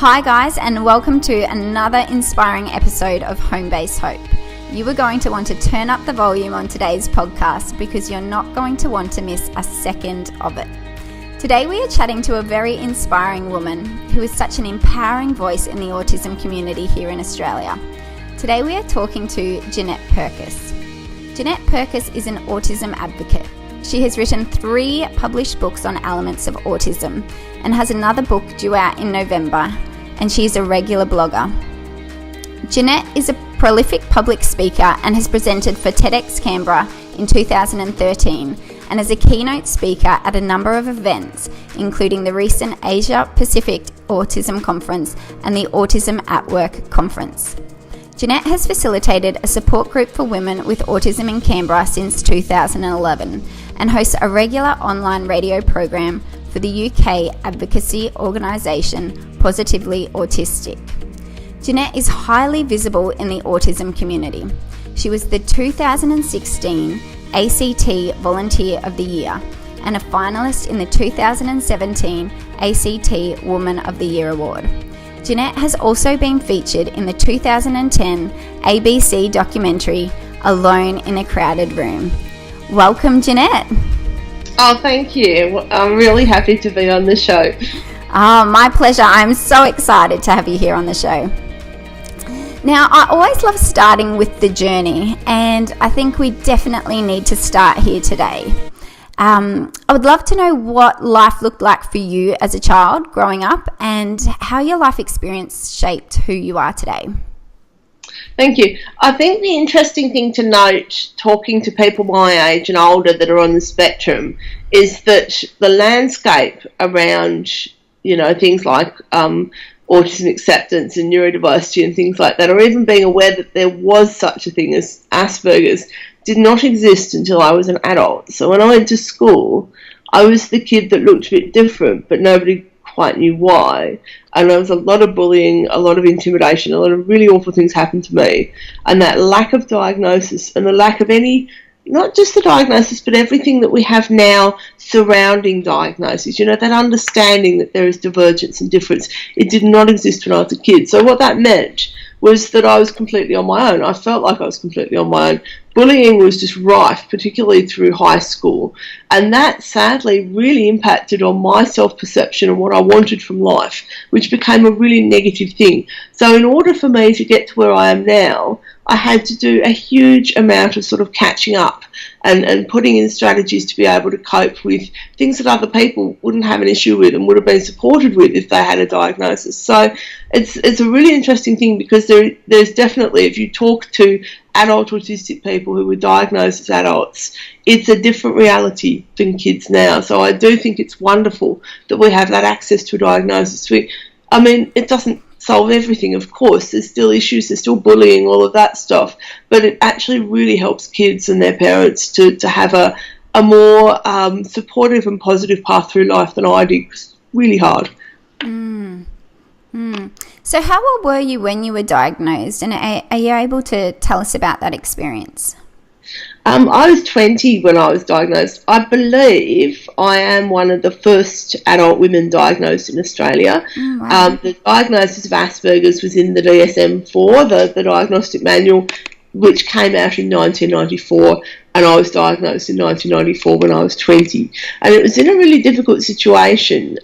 Hi guys, and welcome to another inspiring episode of Home Base Hope. You are going to want to turn up the volume on today's podcast because you're not going to want to miss a second of it. Today we are chatting to a very inspiring woman who is such an empowering voice in the autism community here in Australia. Today we are talking to Jeanette Purkis. Jeanette Purkis is an autism advocate. She has written 3 published books on elements of autism and has another book due out in November, and she is a regular blogger. Jeanette is a prolific public speaker and has presented for TEDx Canberra in 2013 and as a keynote speaker at a number of events, including the recent Asia Pacific Autism Conference and the Autism at Work Conference. Jeanette has facilitated a support group for women with autism in Canberra since 2011 and hosts a regular online radio program for the UK advocacy organisation Positively Autistic. Jeanette is highly visible in the autism community. She was the 2016 ACT Volunteer of the Year and a finalist in the 2017 ACT Woman of the Year Award. Jeanette has also been featured in the 2010 ABC documentary Alone in a Crowded Room. Welcome, Jeanette. Oh, thank you. I'm really happy to be on the show. Oh, my pleasure. I'm so excited to have you here on the show. Now, I always love starting with the journey, and I think we definitely need to start here today. I would love to know what life looked like for you as a child growing up and how your life experience shaped who you are today. Thank you. I think the interesting thing to note, talking to people my age and older that are on the spectrum, is that the landscape around, things like autism acceptance and neurodiversity and things like that, or even being aware that there was such a thing as Asperger's, did not exist until I was an adult. So when I went to school, I was the kid that looked a bit different, but nobody quite knew why. And there was a lot of bullying, a lot of intimidation, a lot of really awful things happened to me. And that lack of diagnosis and the lack of any, not just the diagnosis, but everything that we have now surrounding diagnosis, that understanding that there is divergence and difference, it did not exist when I was a kid. So what that meant was that I was completely on my own. I felt like I was completely on my own. Bullying was just rife, particularly through high school. And that sadly really impacted on my self-perception and what I wanted from life, which became a really negative thing. So in order for me to get to where I am now, I had to do a huge amount of sort of catching up and putting in strategies to be able to cope with things that other people wouldn't have an issue with and would have been supported with if they had a diagnosis. So it's a really interesting thing because there's definitely, if you talk to adult autistic people who were diagnosed as adults, it's a different reality than kids now. So I do think it's wonderful that we have that access to a diagnosis. It doesn't solve everything, of course. There's still issues, there's still bullying, all of that stuff. But it actually really helps kids and their parents to have a more supportive and positive path through life than I did. It's really hard. So how old were you when you were diagnosed? And are you able to tell us about that experience? I was 20 when I was diagnosed. I believe I am one of the first adult women diagnosed in Australia. Wow. The diagnosis of Asperger's was in the DSM-4, the diagnostic manual, which came out in 1994, and I was diagnosed in 1994 when I was 20. And it was in a really difficult situation.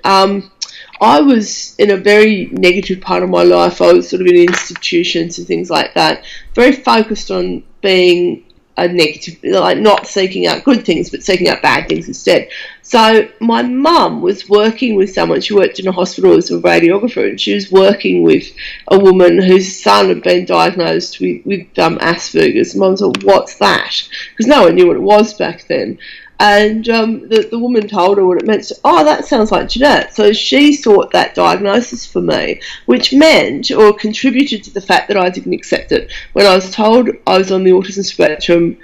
I was in a very negative part of my life. I was sort of in institutions and things like that, very focused on being a negative, like not seeking out good things, but seeking out bad things instead. So my mum was working with someone. She worked in a hospital as a radiographer, and she was working with a woman whose son had been diagnosed with Asperger's. Mum said, "What's that?" Because no one knew what it was back then. And the woman told her what it meant. Oh, that sounds like Jeanette. So she sought that diagnosis for me, which meant or contributed to the fact that I didn't accept it. When I was told I was on the autism spectrum,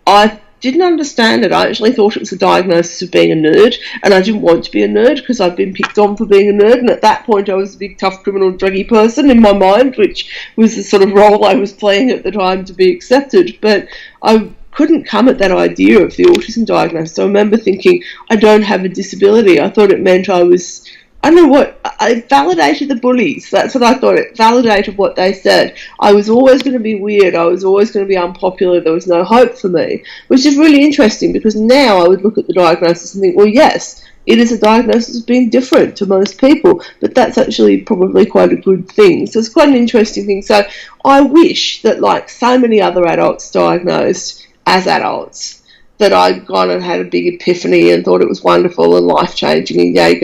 I didn't understand it. I actually thought it was a diagnosis of being a nerd, and I didn't want to be a nerd because I'd been picked on for being a nerd, and at that point I was a big tough criminal druggy person in my mind, which was the sort of role I was playing at the time to be accepted. But I couldn't come at that idea of the autism diagnosis. So I remember thinking, I don't have a disability. I thought it meant I was I don't know what, I validated the bullies. That's what I thought. It validated what they said. I was always going to be weird. I was always going to be unpopular. There was no hope for me, which is really interesting because now I would look at the diagnosis and think, well, yes, it is a diagnosis of being different to most people, but that's actually probably quite a good thing. So it's quite an interesting thing. So I wish that, like so many other adults diagnosed as adults, that I'd gone and had a big epiphany and thought it was wonderful and life-changing and yay,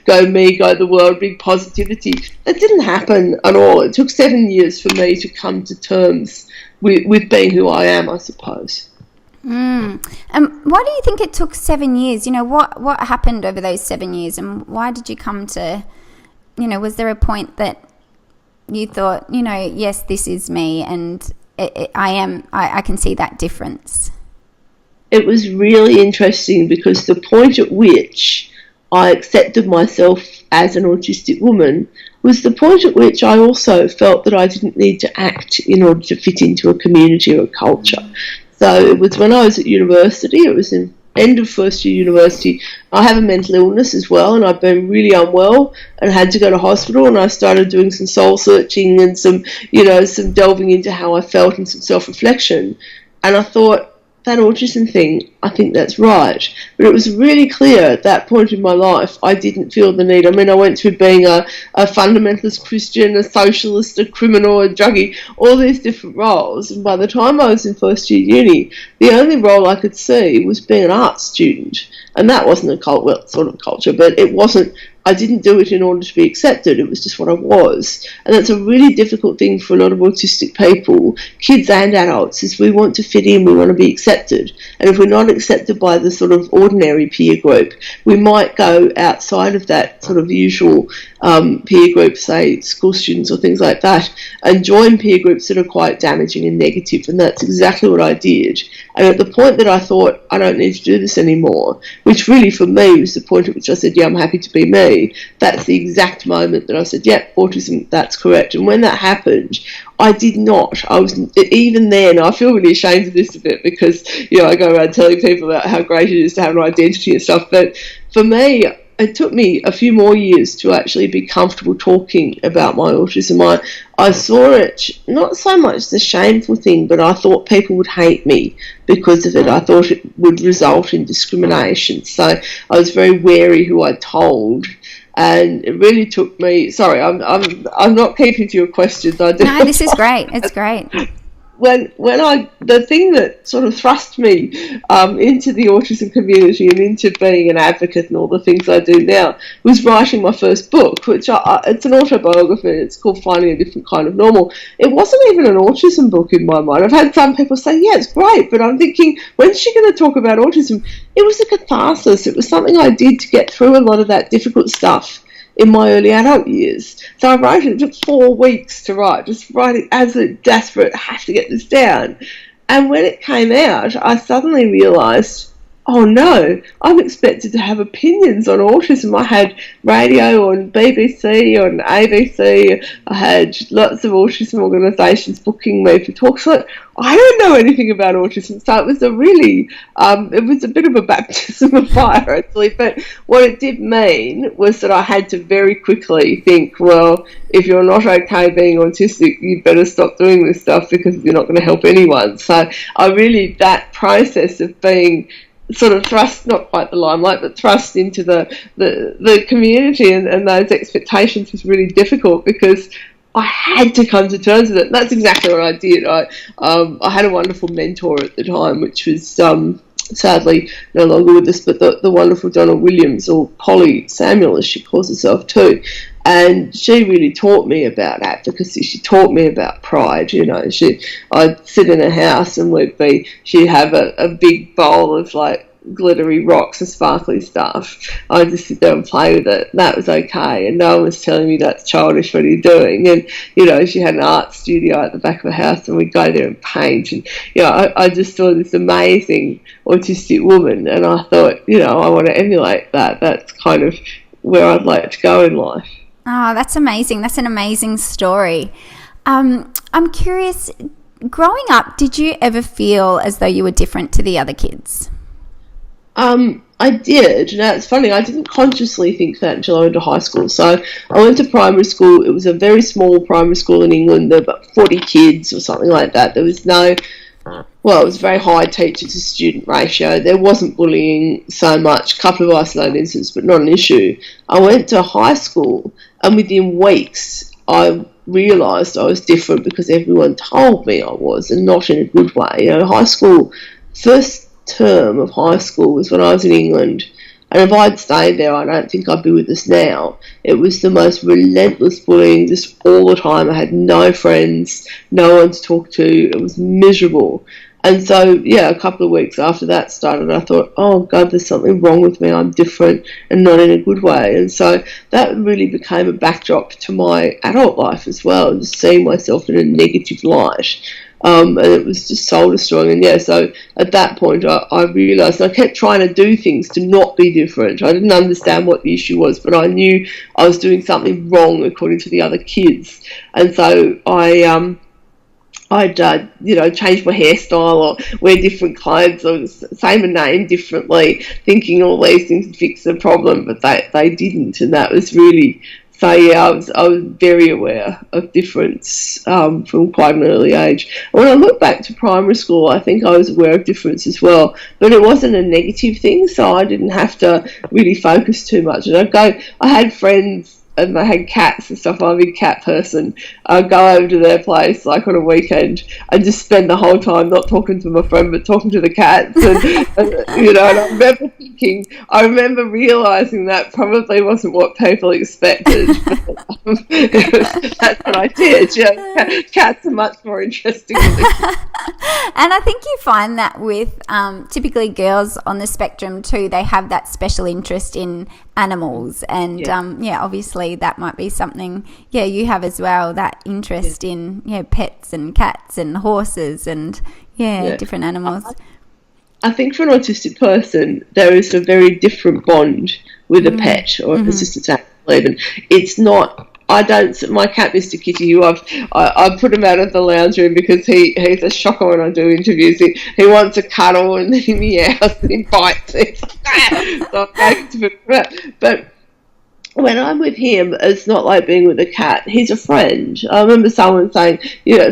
go me, go the world, big positivity. That didn't happen at all. It took 7 years for me to come to terms with being who I am, I suppose. Why do you think it took 7 years? You know, what happened over those 7 years, and why did you come to, you know, was there a point that you thought, you know, yes, this is me and I can see that difference? It was really interesting because the point at which I accepted myself as an autistic woman was the point at which I also felt that I didn't need to act in order to fit into a community or a culture. So it was when I was at university, it was in end of first year university. I have a mental illness as well, and I've been really unwell and had to go to hospital, and I started doing some soul searching and some delving into how I felt and some self-reflection. And I thought, that autism thing, I think that's right. But it was really clear at that point in my life, I didn't feel the need. I mean, I went through being a fundamentalist Christian, a socialist, a criminal, a druggie, all these different roles. And by the time I was in first year uni, the only role I could see was being an art student. And that wasn't sort of culture, but it wasn't, I didn't do it in order to be accepted. It was just what I was. And that's a really difficult thing for a lot of autistic people, kids and adults, is we want to fit in, we want to be accepted. And if we're not accepted by the sort of ordinary peer group, we might go outside of that sort of usual peer group, say school students or things like that, and join peer groups that are quite damaging and negative. And that's exactly what I did. And at the point that I thought, I don't need to do this anymore, which really for me was the point at which I said, yeah, I'm happy to be me, that's the exact moment that I said, yeah, autism, that's correct. And when that happened, I did not. I was, even then, I feel really ashamed of this a bit because, you know, I go around telling people about how great it is to have an identity and stuff. But for me, it took me a few more years to actually be comfortable talking about my autism. I saw it not so much the shameful thing, but I thought people would hate me because of it. I thought it would result in discrimination. So I was very wary who I told. And it really took me. Sorry, I'm not keeping to your questions. No, this is great. It's great. The thing that sort of thrust me into the autism community and into being an advocate and all the things I do now was writing my first book, which it's an autobiography. It's called Finding a Different Kind of Normal. It wasn't even an autism book in my mind. I've had some people say, yeah, it's great, but I'm thinking, when's she going to talk about autism? It was a catharsis. It was something I did to get through a lot of that difficult stuff in my early adult years. So I wrote it. It took 4 weeks to write, just writing as a desperate, I have to get this down. And when it came out, I suddenly realised, oh no, I'm expected to have opinions on autism. I had radio on BBC, on ABC. I had lots of autism organisations booking me for talks. So I don't know anything about autism. So it was a really, it was a bit of a baptism of fire actually. But what it did mean was that I had to very quickly think, well, if you're not okay being autistic, you better stop doing this stuff because you're not going to help anyone. So I really, that process of being sort of thrust, not quite the limelight, but thrust into the community and those expectations was really difficult because I had to come to terms with it. And that's exactly what I did. I had a wonderful mentor at the time, which was sadly no longer with us, but the wonderful Donna Williams, or Polly Samuel as she calls herself too. And she really taught me about advocacy. She taught me about pride. You know, I'd sit in a house and she'd have a big bowl of like glittery rocks and sparkly stuff. I'd just sit there and play with it. That was okay. And no one was telling me that's childish, what are you doing? And, you know, she had an art studio at the back of the house and we'd go there and paint. And, you know, I just saw this amazing autistic woman and I thought, you know, I want to emulate that. That's kind of where I'd like to go in life. Oh, that's amazing. That's an amazing story. I'm curious, growing up, did you ever feel as though you were different to the other kids? I did. Now, it's funny, I didn't consciously think that until I went to high school. So I went to primary school. It was a very small primary school in England. There were about 40 kids or something like that. There was no, well, it was a very high teacher to student ratio. There wasn't bullying so much, a couple of isolated incidents, but not an issue. I went to high school, and within weeks, I realised I was different because everyone told me I was, and not in a good way. You know, high school, first term of high school was when I was in England, and if I'd stayed there, I don't think I'd be with us now. It was the most relentless bullying, just all the time. I had no friends, no one to talk to. It was miserable. And so, yeah, a couple of weeks after that started, I thought, oh, God, there's something wrong with me. I'm different and not in a good way. And so that really became a backdrop to my adult life as well, just seeing myself in a negative light. And it was just soul destroying. And yeah, so at that point I realised, I kept trying to do things to not be different. I didn't understand what the issue was, but I knew I was doing something wrong according to the other kids. And so I'd change my hairstyle or wear different clothes or say my name differently, thinking all these things would fix the problem, but they didn't. And that was really... So yeah, I was very aware of difference from quite an early age. And when I look back to primary school, I think I was aware of difference as well, but it wasn't a negative thing, so I didn't have to really focus too much. And I had friends and they had cats and stuff. I'm a big cat person. I'd go over to their place like on a weekend and just spend the whole time not talking to my friend but talking to the cats. And I remember realising that probably wasn't what people expected. That's what I did. Yeah, cats are much more interesting than And I think you find that with typically girls on the spectrum too, they have that special interest in animals, and obviously that might be something you have as well, that interest in pets and cats and horses and different animals. I think for an autistic person there is a very different bond with a pet or a persistent animal even. It's not... my cat, Mr. Kitty, who I put him out of the lounge room because he's a shocker when I do interviews. He wants a cuddle and he meows and he bites. So but when I'm with him, it's not like being with a cat. He's a friend. I remember someone saying,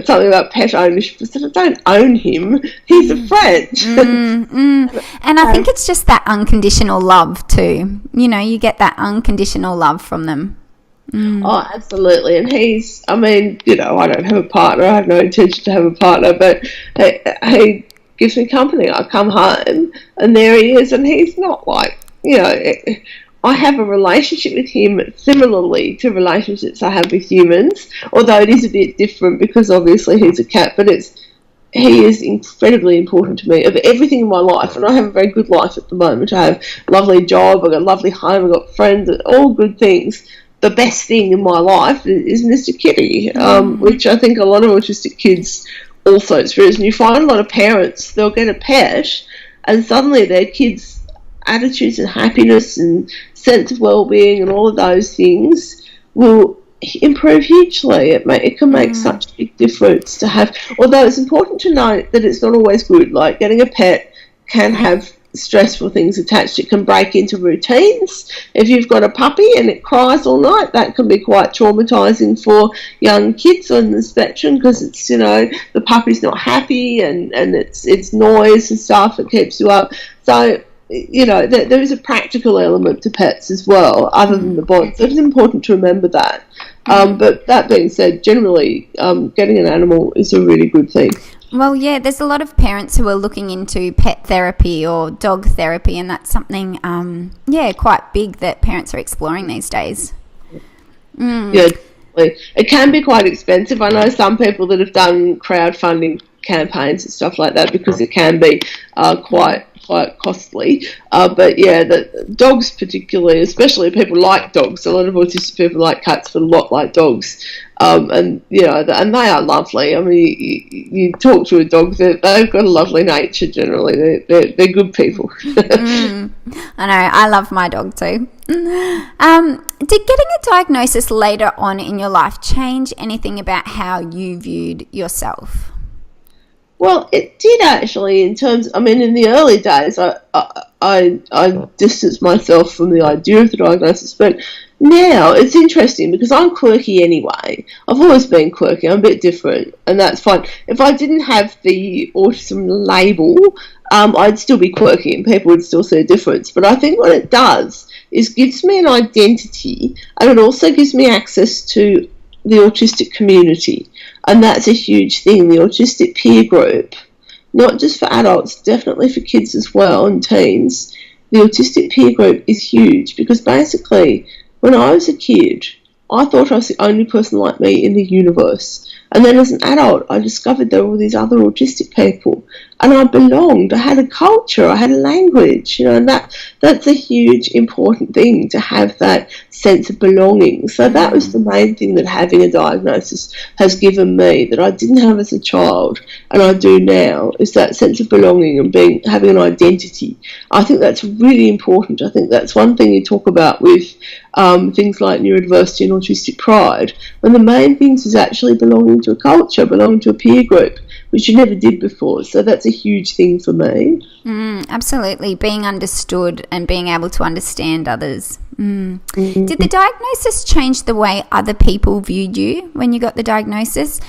something about pet ownership. I said, I don't own him. He's a friend. And I think it's just that unconditional love too. You get that unconditional love from them. Oh, absolutely. And I don't have a partner. I have no intention to have a partner, but he gives me company. I come home and there he is, and he's not like, I have a relationship with him similarly to relationships I have with humans, although it is a bit different because obviously he's a cat, but he is incredibly important to me of everything in my life, and I have a very good life at the moment. I have a lovely job, I've got a lovely home, I've got friends, all good things. The best thing in my life is Mr. Kitty, which I think a lot of autistic kids also experience. And you find a lot of parents, they'll get a pet and suddenly their kids' attitudes and happiness and sense of well-being and all of those things will improve hugely. It can make such a big difference to have, although it's important to note that it's not always good. Like getting a pet can have stressful things attached. It can break into routines. If you've got a puppy and it cries all night, that can be quite traumatizing for young kids on the spectrum because it's, the puppy's not happy and it's noise and stuff that keeps you up. So, there is a practical element to pets as well, other than the bond. So it's important to remember that. But that being said, generally, getting an animal is a really good thing. Well, there's a lot of parents who are looking into pet therapy or dog therapy, and that's something, quite big that parents are exploring these days. Yeah, it can be quite expensive. I know some people that have done crowdfunding campaigns and stuff like that because it can be quite costly. But the dogs particularly, especially people like dogs. A lot of autistic people like cats, but a lot like dogs. And they are lovely. I mean, you talk to a dog, they've got a lovely nature generally. They're good people. I know, I love my dog too. Did getting a diagnosis later on in your life change anything about how you viewed yourself? Well, it did actually. In terms, I mean, in the early days, I distanced myself from the idea of the diagnosis, but now it's interesting because I'm quirky anyway. I've always been quirky. I'm a bit different, and that's fine. If I didn't have the autism label, I'd still be quirky, and people would still see a difference. But I think what it does is gives me an identity, and it also gives me access to the autistic community, and that's a huge thing. The autistic peer group, not just for adults, definitely for kids as well and teens. The autistic peer group is huge because basically when I was a kid I thought I was the only person like me in the universe, and then as an adult I discovered there were all these other autistic people and I belonged. I had a culture, I had a language, and that's a huge important thing, to have that sense of belonging. So that was the main thing that having a diagnosis has given me that I didn't have as a child and I do now, is that sense of belonging and having an identity. I think that's really important. I think that's one thing you talk about with things like neurodiversity and autistic pride, when the main things is actually belonging to a culture, belonging to a peer group, which you never did before. So that's a huge thing for me. Absolutely. Being understood and being able to understand others. Did the diagnosis change the way other people viewed you when you got the diagnosis?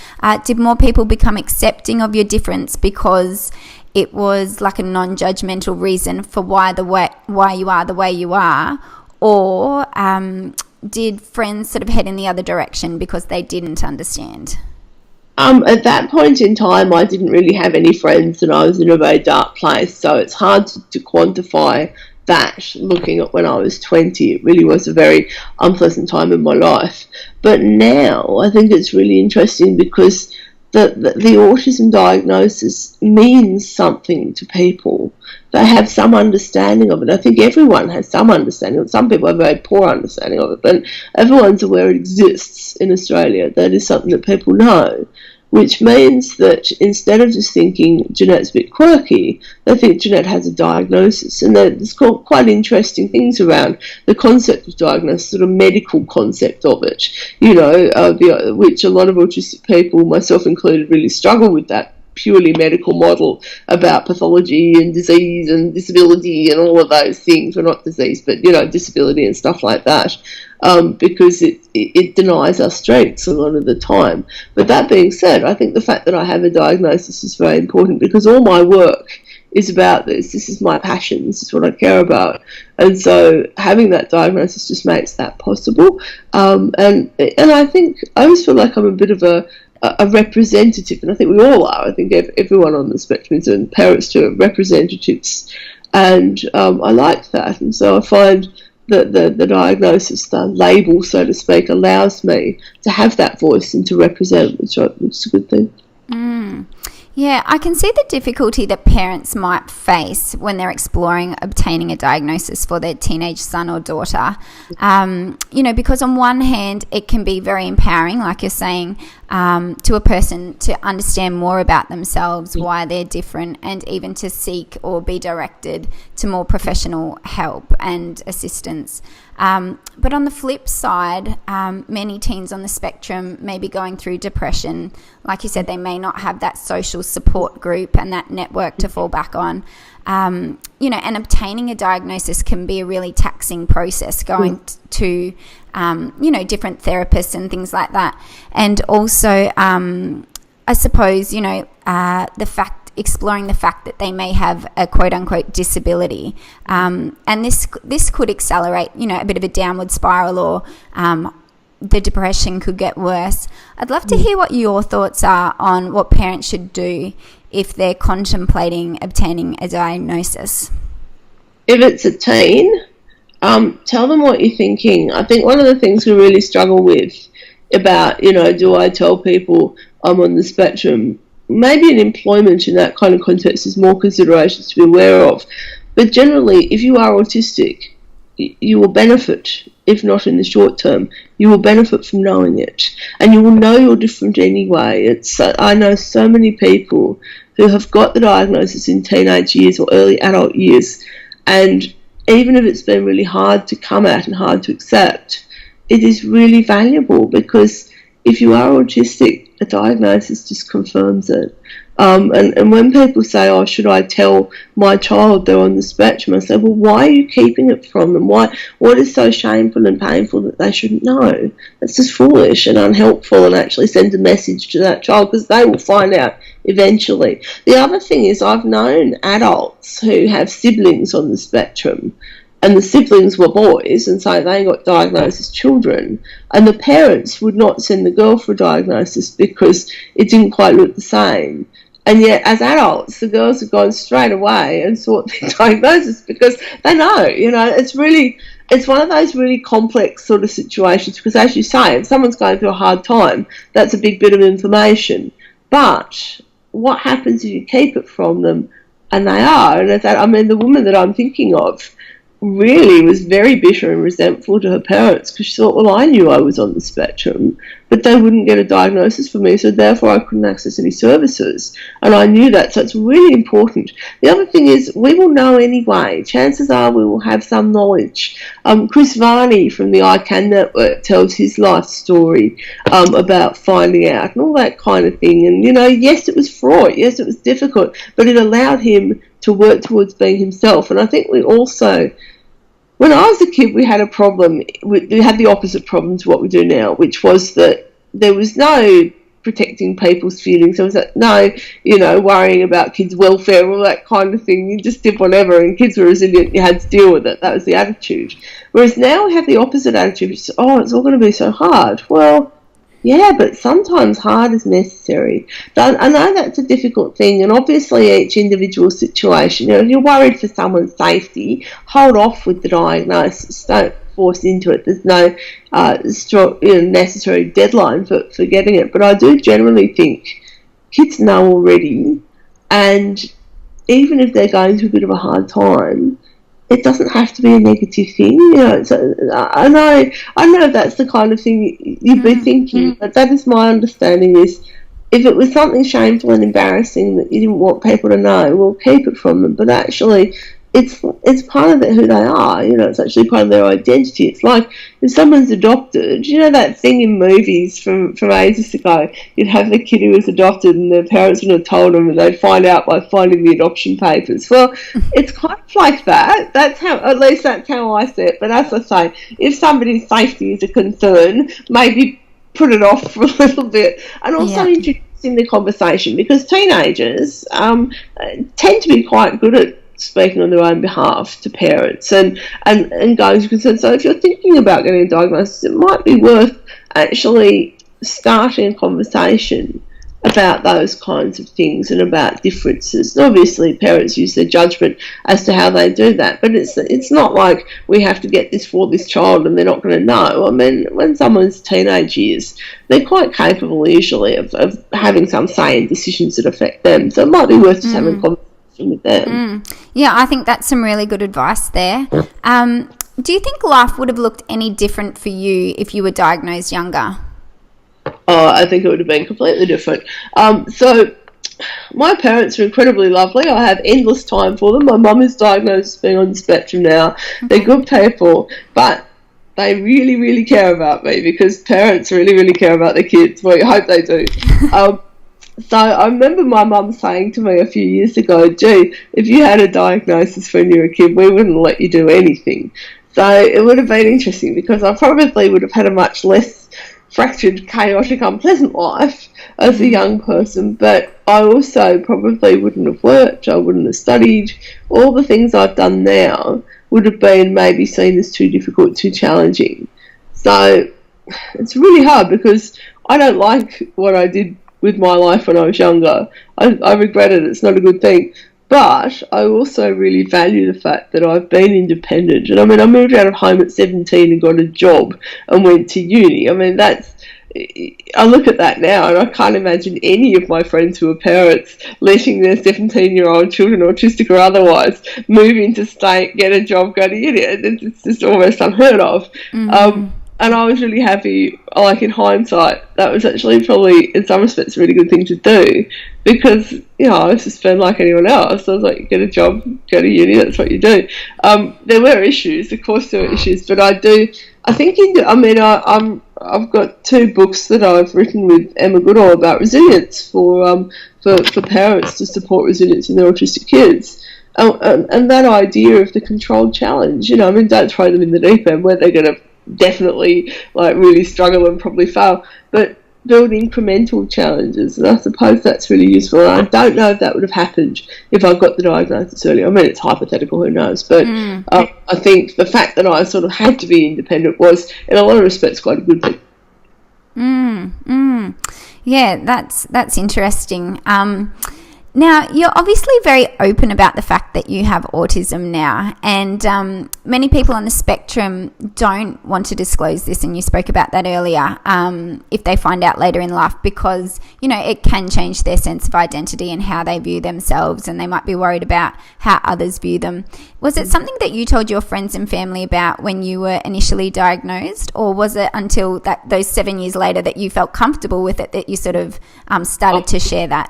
Did more people become accepting of your difference because it was like a non-judgmental reason for why you are the way you are? Or did friends sort of head in the other direction because they didn't understand? At that point in time, I didn't really have any friends and I was in a very dark place, so it's hard to quantify that looking at when I was 20. It really was a very unpleasant time in my life. But now I think it's really interesting because the autism diagnosis means something to people. They have some understanding of it. I think everyone has some understanding of it. Some people have a very poor understanding of it, but everyone's aware it exists in Australia. That is something that people know, which means that instead of just thinking Jeanette's a bit quirky, they think Jeanette has a diagnosis. And there's quite interesting things around the concept of diagnosis, sort of medical concept of it, which a lot of autistic people, myself included, really struggle with, that purely medical model about pathology and disease and disability and all of those things. Well, not disease, but disability and stuff like that, because it denies our strengths a lot of the time. But that being said, I think the fact that I have a diagnosis is very important because all my work is about this. This is my passion. This is what I care about. And so having that diagnosis just makes that possible. And I think I always feel like I'm a bit of a representative, and I think we all are. I think everyone on the spectrum is, and parents too, are representatives, and I like that. And so I find that the diagnosis, the label, so to speak, allows me to have that voice and to represent, which is a good thing. Yeah, I can see the difficulty that parents might face when they're exploring obtaining a diagnosis for their teenage son or daughter. Because on one hand, it can be very empowering, like you're saying, to a person to understand more about themselves, why they're different, and even to seek or be directed to more professional help and assistance. But on the flip side, many teens on the spectrum may be going through depression. Like you said, they may not have that social support group and that network to fall back on. And obtaining a diagnosis can be a really taxing process, going to, different therapists and things like that. And also, I suppose, exploring the fact that they may have a quote-unquote disability. And this could accelerate, a bit of a downward spiral, or the depression could get worse. I'd love to hear what your thoughts are on what parents should do if they're contemplating obtaining a diagnosis. If it's a teen, tell them what you're thinking. I think one of the things we really struggle with about, do I tell people I'm on the spectrum? Maybe in employment in that kind of context is more considerations to be aware of. But generally, if you are autistic, you will benefit, if not in the short term, you will benefit from knowing it. And you will know you're different anyway. I know so many people who have got the diagnosis in teenage years or early adult years, and even if it's been really hard to come at and hard to accept, it is really valuable, because if you are autistic, a diagnosis just confirms it. And when people say, oh, should I tell my child they're on the spectrum? I say, well, why are you keeping it from them? What is so shameful and painful that they shouldn't know? That's just foolish and unhelpful, and actually send a message to that child, because they will find out eventually. The other thing is, I've known adults who have siblings on the spectrum, and the siblings were boys, and so they got diagnosed as children, and the parents would not send the girl for a diagnosis because it didn't quite look the same. And yet, as adults, the girls have gone straight away and sought their diagnosis because they know, it's one of those really complex sort of situations, because, as you say, if someone's going through a hard time, that's a big bit of information. But what happens if you keep it from them? And they are. And the woman that I'm thinking of really was very bitter and resentful to her parents, because she thought, well, I knew I was on the spectrum, but they wouldn't get a diagnosis for me, so therefore I couldn't access any services, and I knew that. So it's really important. The other thing is, we will know anyway. Chances are we will have some knowledge. Chris Varney from the I Can Network tells his life story about finding out and all that kind of thing. And, yes, it was fraught, yes, it was difficult, but it allowed him to work towards being himself. And I think we also, when I was a kid, we had a problem. We had the opposite problem to what we do now, which was that there was no protecting people's feelings. There was no, worrying about kids' welfare, all that kind of thing. You just did whatever, and kids were resilient. You had to deal with it. That was the attitude. Whereas now we have the opposite attitude, which is, it's all going to be so hard. Well, yeah, but sometimes hard is necessary. I know that's a difficult thing, and obviously each individual situation, if you're worried for someone's safety, hold off with the diagnosis. Don't force into it. There's no necessary deadline for getting it. But I do generally think kids know already, and even if they're going through a bit of a hard time, it doesn't have to be a negative thing, So I know that's the kind of thing you'd be thinking, but that is my understanding, is if it was something shameful and embarrassing that you didn't want people to know, well, keep it from them. But actually, it's part of who they are, it's actually part of their identity. It's like if someone's adopted, that thing in movies from ages ago, you'd have the kid who was adopted and their parents would have told them, and they'd find out by finding the adoption papers. Well, it's kind of like that. At least that's how I see it. But as I say, if somebody's safety is a concern, maybe put it off for a little bit, and also introducing the conversation, because teenagers tend to be quite good at speaking on their own behalf to parents and going to concern. So if you're thinking about getting a diagnosis, it might be worth actually starting a conversation about those kinds of things and about differences. And obviously parents use their judgment as to how they do that, but it's not like we have to get this for this child and they're not going to know. I mean, when someone's teenage years, they're quite capable usually of having some say in decisions that affect them, so it might be worth just having a conversation with them. Yeah, I think that's some really good advice there. Do you think life would have looked any different for you if you were diagnosed younger? I think it would have been completely different. So my parents are incredibly lovely. I have endless time for them. My mum is diagnosed as being on the spectrum now. They're good people, but they really, really care about me, because parents really, really care about their kids. Well, I hope they do. So I remember my mum saying to me a few years ago, gee, if you had a diagnosis when you were a kid, we wouldn't let you do anything. So it would have been interesting, because I probably would have had a much less fractured, chaotic, unpleasant life as a young person, but I also probably wouldn't have worked, I wouldn't have studied. All the things I've done now would have been maybe seen as too difficult, too challenging. So it's really hard, because I don't like what I did with my life when I was younger. I regret it. It's not a good thing. But I also really value the fact that I've been independent. And I mean, I moved out of home at 17 and got a job and went to uni. I mean, I look at that now and I can't imagine any of my friends who are parents letting their 17-year-old children, autistic or otherwise, move interstate, get a job, go to uni. It's just almost unheard of. and I was really happy. Like, in hindsight, that was actually probably in some respects a really good thing to do, because I was just spend like anyone else. I was like, get a job, go to uni, that's what you do. There were issues, of course there were issues, but I've got 2 books that I've written with Emma Goodall about resilience for parents to support resilience in their autistic kids. And that idea of the controlled challenge, don't throw them in the deep end where they're going to definitely like really struggle and probably fail, but build incremental challenges. And I suppose that's really useful. And I don't know if that would have happened if I got the diagnosis earlier. I mean, it's hypothetical, who knows, but I think the fact that I sort of had to be independent was, in a lot of respects, quite a good thing. Yeah, that's interesting. Now, you're obviously very open about the fact that you have autism now, and many people on the spectrum don't want to disclose this, and you spoke about that earlier, if they find out later in life, because, it can change their sense of identity and how they view themselves, and they might be worried about how others view them. Was it something that you told your friends and family about when you were initially diagnosed, or was it until those 7 years later that you felt comfortable with it that you sort of started to share that?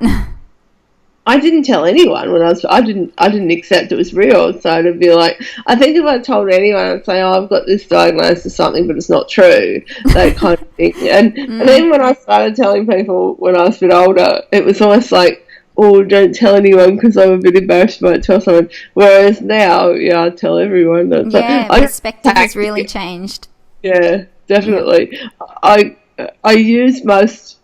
I didn't tell anyone when I didn't accept it was real. So to be like, I think if I told anyone, I'd say, I've got this diagnosis or something, but it's not true, that kind of thing. And even when I started telling people when I was a bit older, it was almost like, oh, don't tell anyone because I'm a bit embarrassed about tell someone. Whereas now, I tell everyone. Perspective has really changed. Yeah, definitely. I use most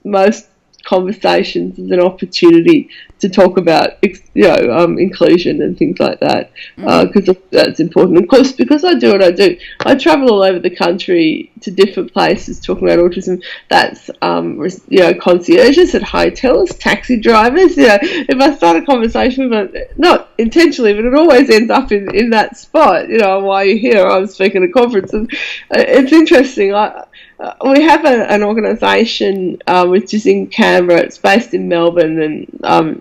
conversations as an opportunity to talk about inclusion and things like that, because that's important. Of course, because I do what I do, I travel all over the country to different places talking about autism. That's concierges at hotels, taxi drivers. If I start a conversation with them, not intentionally, but it always ends up in that spot. Why are you here? I'm speaking at a conference, and it's interesting. We have an organisation which is in Canberra. It's based in Melbourne, and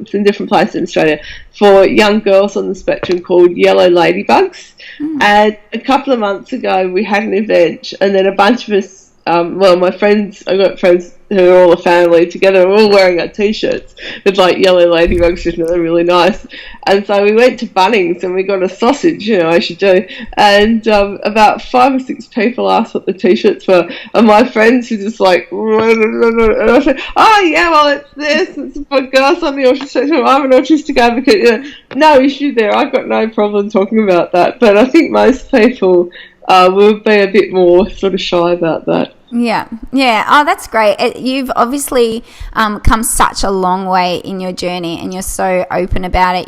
it's in different places in Australia, for young girls on the spectrum, called Yellow Ladybugs. And a couple of months ago we had an event, and then a bunch of us, my friends, I've got friends who are all a family together, we're all wearing our t-shirts with like yellow ladybugs, they're really nice. And so we went to Bunnings and we got a sausage, as you do, and about 5 or 6 people asked what the t-shirts were, and my friends were just like, and I said, it's this, it's for girls on the autistic spectrum, I'm an autistic advocate. No issue there, I've got no problem talking about that, but I think most people will be a bit more sort of shy about that. Yeah. Oh, that's great. You've obviously come such a long way in your journey, and you're so open about it.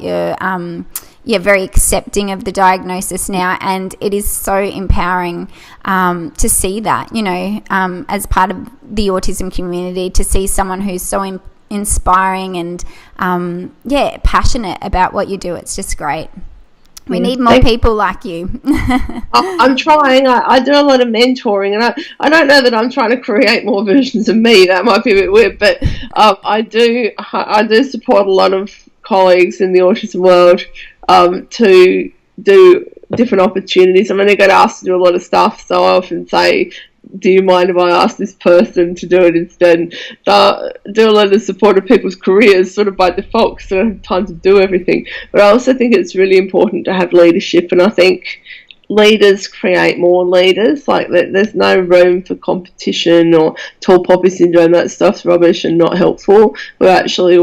You're very accepting of the diagnosis now, and it is so empowering to see that, as part of the autism community, to see someone who's so inspiring and, passionate about what you do. It's just great. We need more people like you. I'm trying. I do a lot of mentoring, and I don't know that I'm trying to create more versions of me. That might be a bit weird, but I do support a lot of colleagues in the autism world to do different opportunities. I get asked to do a lot of stuff, so I often say, do you mind if I ask this person to do it instead? Do a lot of support of people's careers sort of by default, because I don't have time to do everything. But I also think it's really important to have leadership, and I think leaders create more leaders. Like, there's no room for competition or tall poppy syndrome. That stuff's rubbish and not helpful. We're actually,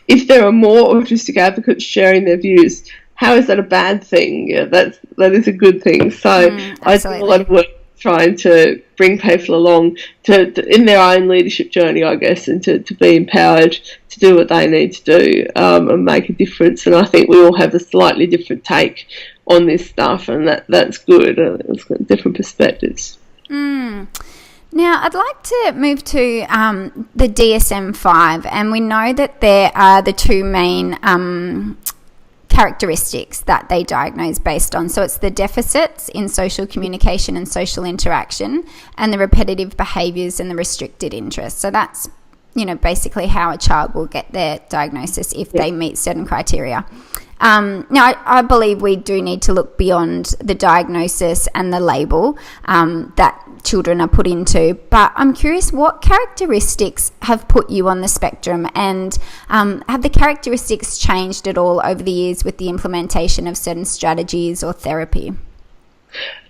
if there are more autistic advocates sharing their views, how is that a bad thing? Yeah, that is a good thing. So I do a lot of work trying to bring people along to in their own leadership journey, I guess, and to be empowered to do what they need to do and make a difference. And I think we all have a slightly different take on this stuff, and that's good. It's got different perspectives. Now, I'd like to move to the DSM-5, and we know that there are the 2 main characteristics that they diagnose based on. So it's the deficits in social communication and social interaction, and the repetitive behaviours and the restricted interests. So that's, basically how a child will get their diagnosis if they meet certain criteria. Now, I believe we do need to look beyond the diagnosis and the label that children are put into, but I'm curious, what characteristics have put you on the spectrum, and have the characteristics changed at all over the years with the implementation of certain strategies or therapy?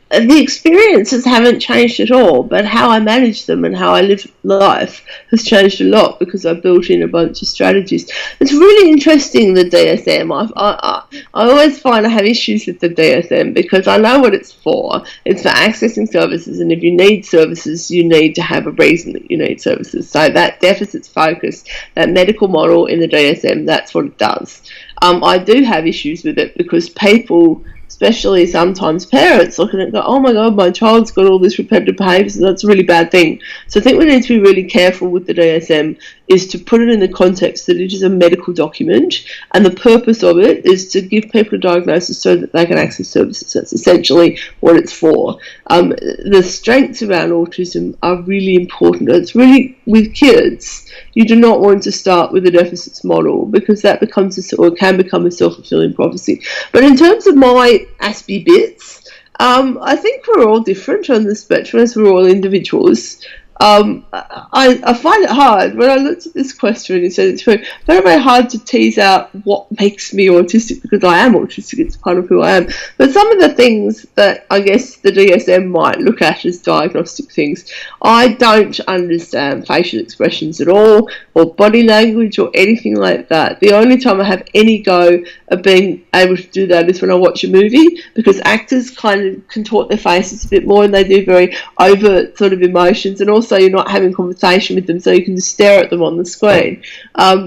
The experiences haven't changed at all, but how I manage them and how I live life has changed a lot because I've built in a bunch of strategies. It's really interesting, the DSM. I always find I have issues with the DSM because I know what it's for. It's for accessing services, and if you need services, you need to have a reason that you need services. So that deficits focus, that medical model in the DSM, that's what it does. I do have issues with it because people, especially sometimes parents, look at it and go, oh my God, my child's got all this repetitive behaviour, so that's a really bad thing. So I think we need to be really careful with the DSM, is to put it in the context that it is a medical document, and the purpose of it is to give people a diagnosis so that they can access services. That's essentially what it's for. The strengths around autism are really important. It's really, with kids, you do not want to start with a deficits model because that becomes can become a self-fulfilling prophecy. But in terms of my Aspie bits, I think we're all different on the spectrum, as we're all individuals. I find it hard when I looked at this question and you said it's very, very hard to tease out what makes me autistic, because I am autistic, it's part of who I am. But some of the things that I guess the DSM might look at as diagnostic things, I don't understand facial expressions at all, or body language or anything like that. The only time I have any go of being able to do that is when I watch a movie, because actors kind of contort their faces a bit more and they do very overt sort of emotions, and also you're not having conversation with them, so you can just stare at them on the screen.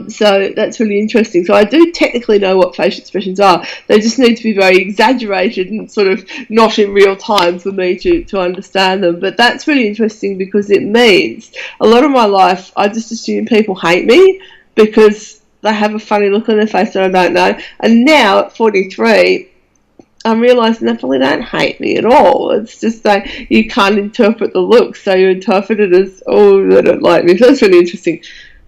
So that's really interesting. So I do technically know what facial expressions are. They just need to be very exaggerated and sort of not in real time for me to understand them. But that's really interesting because it means a lot of my life I just assume people hate me because they have a funny look on their face that I don't know. And now at 43, I'm realising they probably don't hate me at all. It's just that you can't interpret the look, so you interpret it as, oh, they don't like me. So that's really interesting.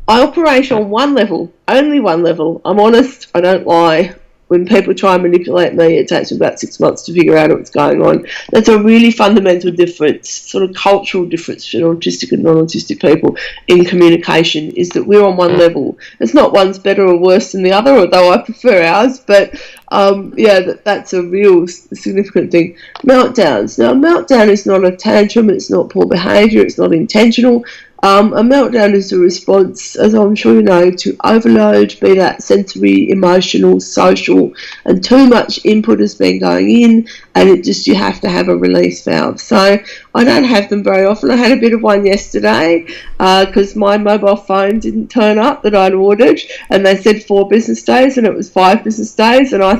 I operate on one level, only one level. I'm honest, I don't lie. When people try and manipulate me, it takes me about 6 months to figure out what's going on. That's a really fundamental difference, sort of cultural difference between autistic and non-autistic people in communication, is that we're on one level. It's not one's better or worse than the other, although I prefer ours, but that's a real significant thing. Meltdowns. Now, a meltdown is not a tantrum, it's not poor behaviour, it's not intentional. A meltdown is a response, as I'm sure you know, to overload, be that sensory, emotional, social, and too much input has been going in, and you have to have a release valve. So I don't have them very often. I had a bit of one yesterday because my mobile phone didn't turn up that I'd ordered, and they said 4 business days, and it was 5 business days, and I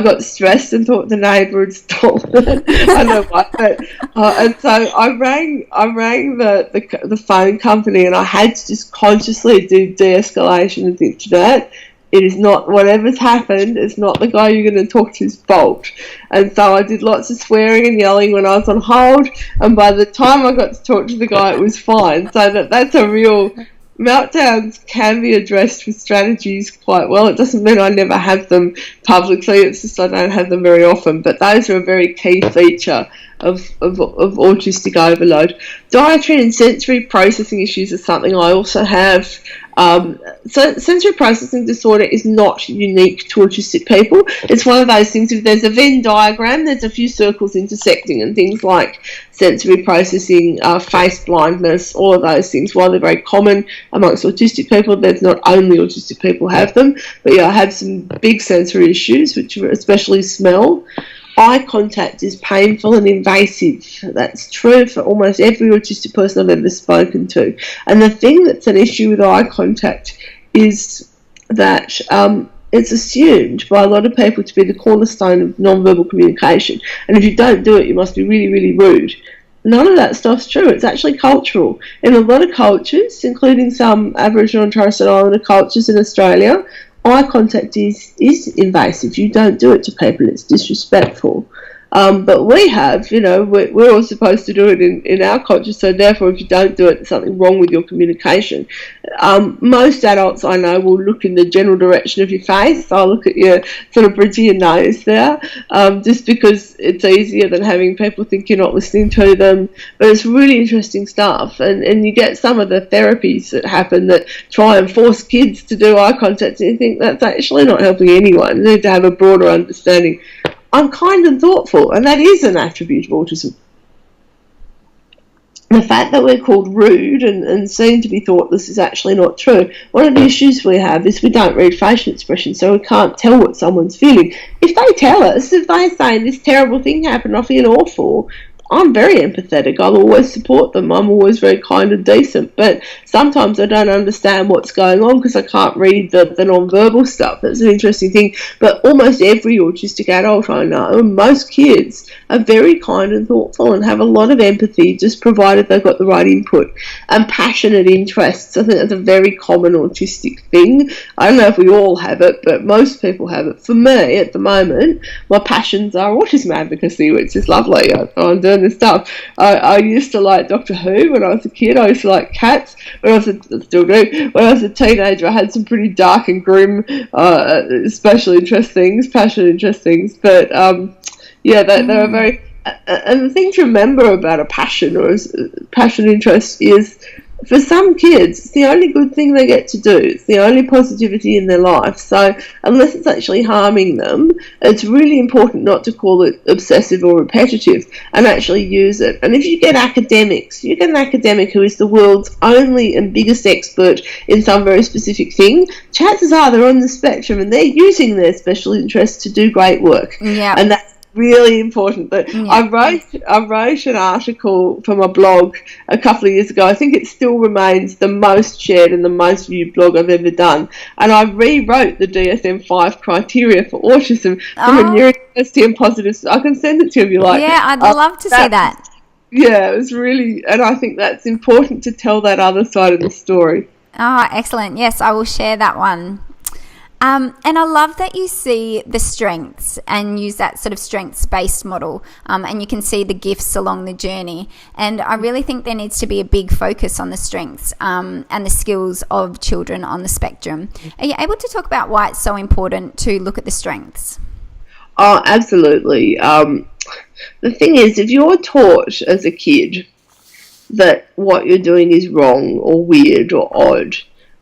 got stressed and thought the neighbour had stolen it. I don't know why, but and so I rang the phone company, and I had to just consciously do de-escalation and think, Jeanette, it is not, whatever's happened, it's not the guy you're going to talk to's fault. And so I did lots of swearing and yelling when I was on hold, and by the time I got to talk to the guy, it was fine. So that's a real... Meltdowns can be addressed with strategies quite well. It doesn't mean I never have them publicly, it's just I don't have them very often, but those are a very key feature of autistic overload. Dietary and sensory processing issues are something I also have. So sensory processing disorder is not unique to autistic people. It's one of those things, if there's a Venn diagram, there's a few circles intersecting, and things like sensory processing, face blindness, all of those things, while they're very common amongst autistic people, there's not only autistic people have them, but I have some big sensory issues, which are especially smell. Eye contact is painful and invasive. That's true for almost every autistic person I've ever spoken to. And the thing that's an issue with eye contact is that it's assumed by a lot of people to be the cornerstone of non-verbal communication. And if you don't do it, you must be really, really rude. None of that stuff's true. It's actually cultural. In a lot of cultures, including some Aboriginal and Torres Strait Islander cultures in Australia, eye contact is invasive. You don't do it to people. It's disrespectful. But we have, we're all supposed to do it in our culture, so therefore if you don't do it, there's something wrong with your communication. Most adults I know will look in the general direction of your face. I'll look at your sort of bridge of your nose there, just because it's easier than having people think you're not listening to them. But it's really interesting stuff, and you get some of the therapies that happen that try and force kids to do eye contact, and you think that's actually not helping anyone. You need to have a broader understanding. I'm kind and thoughtful, and that is an attribute of autism. The fact that we're called rude and seen to be thoughtless is actually not true. One of the issues we have is we don't read facial expressions, so we can't tell what someone's feeling. If they tell us, if they say this terrible thing happened, I feel awful, I'm very empathetic. I'll always support them. I'm always very kind and decent. But sometimes I don't understand what's going on because I can't read the non-verbal stuff. That's an interesting thing. But almost every autistic adult I know, and most kids, are very kind and thoughtful and have a lot of empathy, just provided they've got the right input. And passionate interests. I think that's a very common autistic thing. I don't know if we all have it, but most people have it. For me, at the moment, my passions are autism advocacy, which is lovely. I'm doing this stuff. I used to like Doctor Who when I was a kid. I used to like cats. When I was a teenager, I had some pretty dark and grim passionate interest things. But they were very. And the thing to remember about a passion or passion interest is, for some kids, it's the only good thing they get to do. It's the only positivity in their life. So unless it's actually harming them, it's really important not to call it obsessive or repetitive and actually use it. And if you get academics, you get an academic who is the world's only and biggest expert in some very specific thing, chances are they're on the spectrum and they're using their special interests to do great work. Yeah. And that's really important. But I wrote an article for my blog a couple of years ago. I think it still remains the most shared and the most viewed blog I've ever done, and I rewrote the DSM-5 criteria for autism from a neurodiversity and positive. I can send it to you if you like. Yeah, I'd love to see that. Yeah, it was really, and I think that's important to tell that other side of the story. Excellent. Yes, I will share that one. And I love that you see the strengths and use that sort of strengths-based model, and you can see the gifts along the journey. And I really think there needs to be a big focus on the strengths and the skills of children on the spectrum. Are you able to talk about why it's so important to look at the strengths? Oh, absolutely. The thing is, if you're taught as a kid that what you're doing is wrong or weird or odd,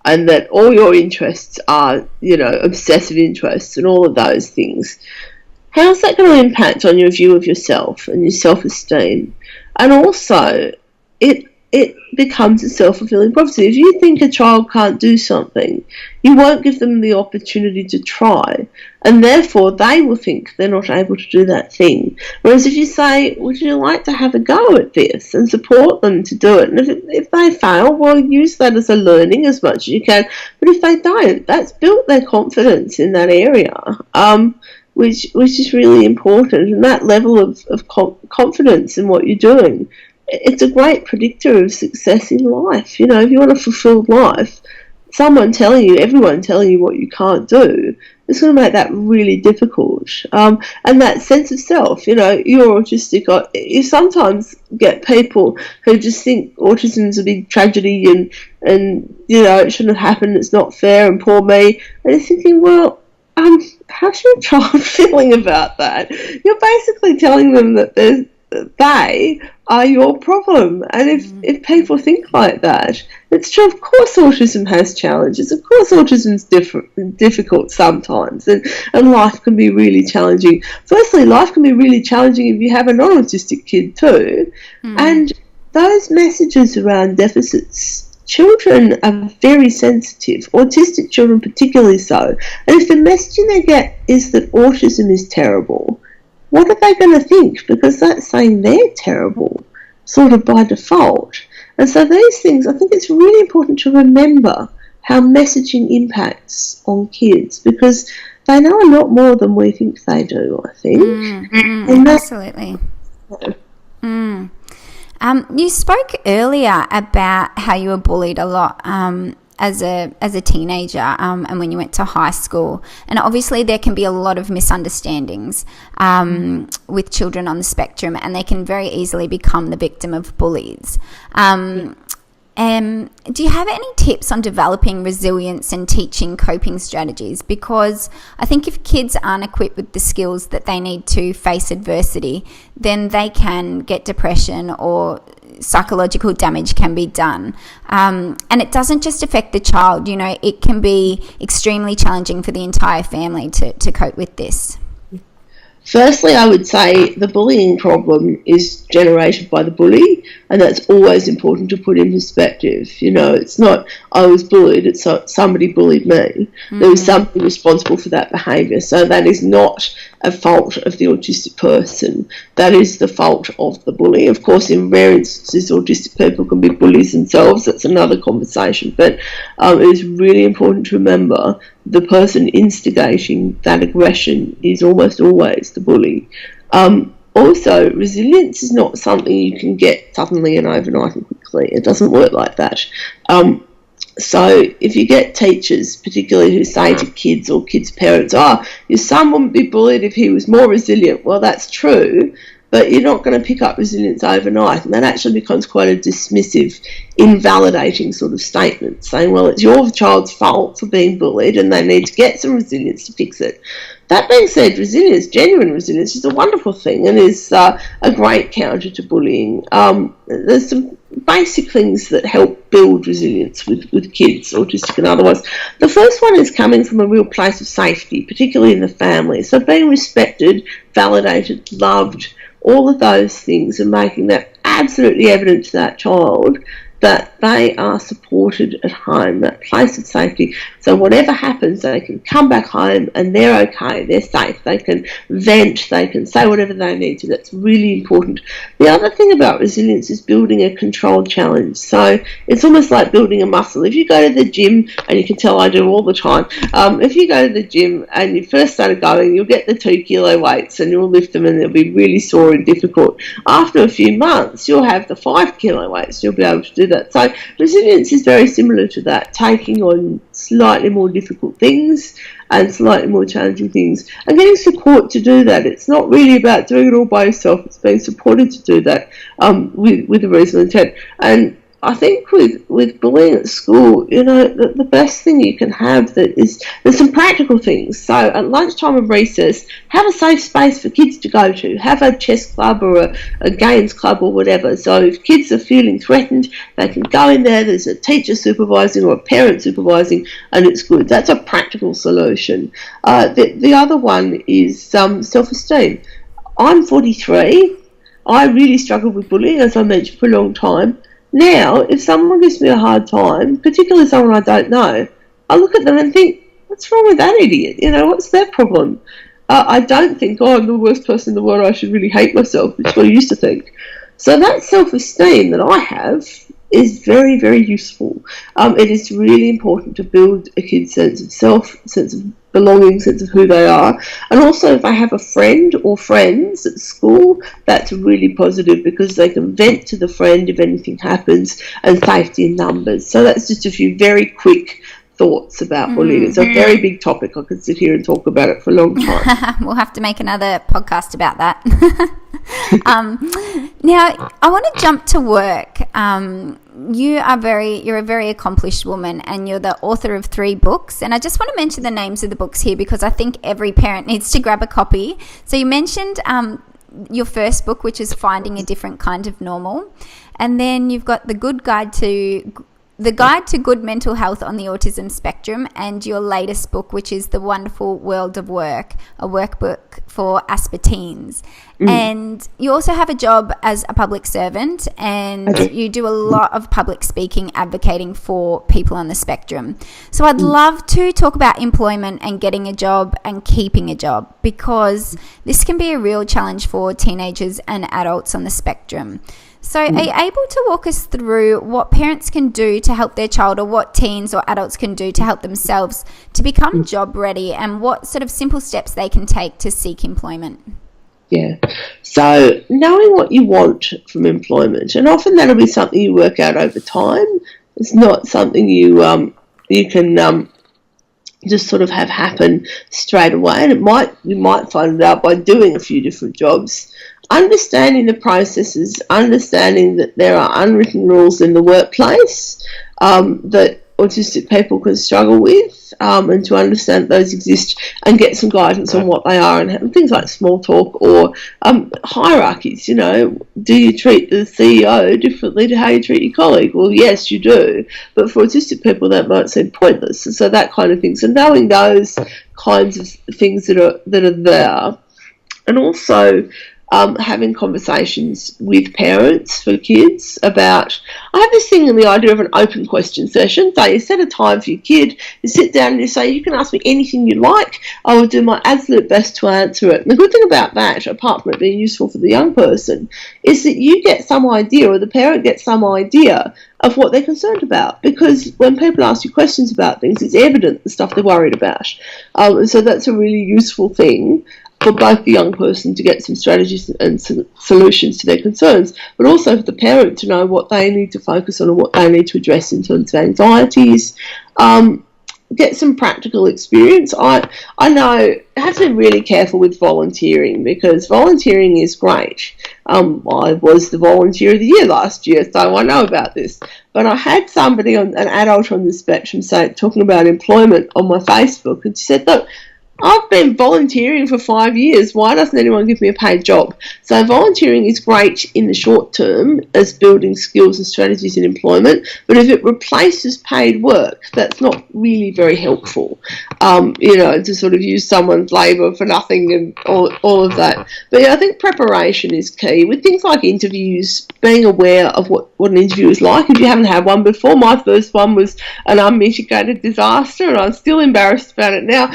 and that all your interests are, obsessive interests and all of those things, how's that going to impact on your view of yourself and your self-esteem? And also, it becomes a self-fulfilling prophecy. If you think a child can't do something, you won't give them the opportunity to try, and therefore they will think they're not able to do that thing. Whereas if you say, would you like to have a go at this, and support them to do it, and if they fail, well, use that as a learning as much as you can. But if they don't, that's built their confidence in that area, which is really important. And that level of confidence in what you're doing, it's a great predictor of success in life. If you want a fulfilled life, everyone telling you what you can't do, it's going to make that really difficult. And that sense of self, you're autistic. You sometimes get people who just think autism's a big tragedy and it shouldn't have happened, it's not fair, and poor me. And you're thinking, well, how's your child feeling about that? You're basically telling them that they are your problem. And if people think like that, it's true. Of course autism has challenges. Of course autism's difficult sometimes, and life can be really challenging. Firstly, life can be really challenging if you have a non-autistic kid too. And those messages around deficits, children are very sensitive, autistic children particularly so. And if the messaging they get is that autism is terrible, what are they going to think? Because that's saying they're terrible, sort of by default. And so these things, I think it's really important to remember how messaging impacts on kids, because they know a lot more than we think they do, I think. Absolutely. You spoke earlier about how you were bullied a lot as a teenager and when you went to high school. And obviously there can be a lot of misunderstandings with children on the spectrum, and they can very easily become the victim of bullies. Do you have any tips on developing resilience and teaching coping strategies? Because I think if kids aren't equipped with the skills that they need to face adversity, then they can get depression or psychological damage can be done. And it doesn't just affect the child, you know, it can be extremely challenging for the entire family to cope with this. Firstly, I would say the bullying problem is generated by the bully, and that's always important to put in perspective. You know, it's not I was bullied, it's somebody bullied me. There was somebody responsible for that behaviour. So that is not a fault of the autistic person. That is the fault of the bully. Of course, in rare instances, autistic people can be bullies themselves. That's another conversation. But it is really important to remember the person instigating that aggression is almost always the bully. Also, resilience is not something you can get suddenly and overnight and quickly. It doesn't work like that. So if you get teachers, particularly who say to kids or kids' parents, your son wouldn't be bullied if he was more resilient. Well, that's true, but you're not going to pick up resilience overnight. And that actually becomes quite a dismissive, invalidating sort of statement, saying, well, it's your child's fault for being bullied and they need to get some resilience to fix it. That being said, resilience, genuine resilience, is a wonderful thing and is a great counter to bullying. There's some basic things that help build resilience with kids, autistic and otherwise. The first one is coming from a real place of safety, particularly in the family. So being respected, validated, loved, all of those things, and making that absolutely evident to that child that they are supported at home, that place of safety. So whatever happens, they can come back home and they're okay, they're safe, they can vent, they can say whatever they need to. That's really important. The other thing about resilience is building a controlled challenge. So it's almost like building a muscle. If you go to the gym, and you can tell I do all the time, if you go to the gym and you first started going, you'll get the 2 kilo weights and you'll lift them and they'll be really sore and difficult. After a few months, you'll have the 5 kilo weights, you'll be able to do that. So resilience is very similar to that, taking on slightly more difficult things and slightly more challenging things and getting support to do that. It's not really about doing it all by yourself, it's being supported to do that with a reasonable intent. And I think with bullying at school, you know, the best thing you can have there's some practical things. So at lunchtime and recess, have a safe space for kids to go to. Have a chess club or a games club or whatever. So if kids are feeling threatened, they can go in there. There's a teacher supervising or a parent supervising, and it's good. That's a practical solution. The other one is self-esteem. I'm 43. I really struggled with bullying, as I mentioned, for a long time. Now, if someone gives me a hard time, particularly someone I don't know, I look at them and think, what's wrong with that idiot? You know, what's their problem? I don't think, I'm the worst person in the world, I should really hate myself, which is what I used to think. So that self-esteem that I have is very, very useful. It is really important to build a kid's sense of self, sense of belonging, sense of who they are. And also if they have a friend or friends at school, that's really positive because they can vent to the friend if anything happens, and safety in numbers. So that's just a few very quick thoughts about bullying. It's a very big topic. I could sit here and talk about it for a long time. We'll have to make another podcast about that. Now, I want to jump to work. You're a very accomplished woman, and you're the author of 3 books. And I just want to mention the names of the books here because I think every parent needs to grab a copy. So you mentioned your first book, which is Finding a Different Kind of Normal. And then you've got The Guide to Good Mental Health on the Autism Spectrum, and your latest book, which is The Wonderful World of Work, a workbook for Asperteens. And you also have a job as a public servant, and you do a lot of public speaking, advocating for people on the spectrum. So I'd love to talk about employment and getting a job and keeping a job, because this can be a real challenge for teenagers and adults on the spectrum. So are you able to walk us through what parents can do to help their child, or what teens or adults can do to help themselves to become job ready, and what sort of simple steps they can take to seek employment? Yeah. So knowing what you want from employment, and often that'll be something you work out over time. It's not something you you can just sort of have happen straight away. And you might find it out by doing a few different jobs. Understanding the processes, understanding that there are unwritten rules in the workplace that autistic people can struggle with, and to understand those exist and get some guidance on what they are, and things like small talk or hierarchies. Do you treat the CEO differently to how you treat your colleague? Well, yes, you do, but for autistic people that might seem pointless. And so that kind of thing. So knowing those kinds of things that are there, and also having conversations with parents for kids about, I have this thing in the idea of an open question session. So you set a time for your kid, you sit down and you say, you can ask me anything you like, I will do my absolute best to answer it. And the good thing about that, apart from it being useful for the young person, is that you get some idea, or the parent gets some idea of what they're concerned about, because when people ask you questions about things, it's evident the stuff they're worried about. So that's a really useful thing for both the young person to get some strategies and solutions to their concerns, but also for the parent to know what they need to focus on and what they need to address in terms of anxieties. Get some practical experience. I know I have to be really careful with volunteering, because volunteering is great. I was the volunteer of the year last year, so I know about this. But I had somebody, an adult on the spectrum, talking about employment on my Facebook, and she said, look, I've been volunteering for 5 years. Why doesn't anyone give me a paid job? So volunteering is great in the short term as building skills and strategies in employment, but if it replaces paid work, that's not really very helpful, to sort of use someone's labour for nothing and all of that. But yeah, I think preparation is key. With things like interviews, being aware of what an interview is like. If you haven't had one before, my first one was an unmitigated disaster, and I'm still embarrassed about it now.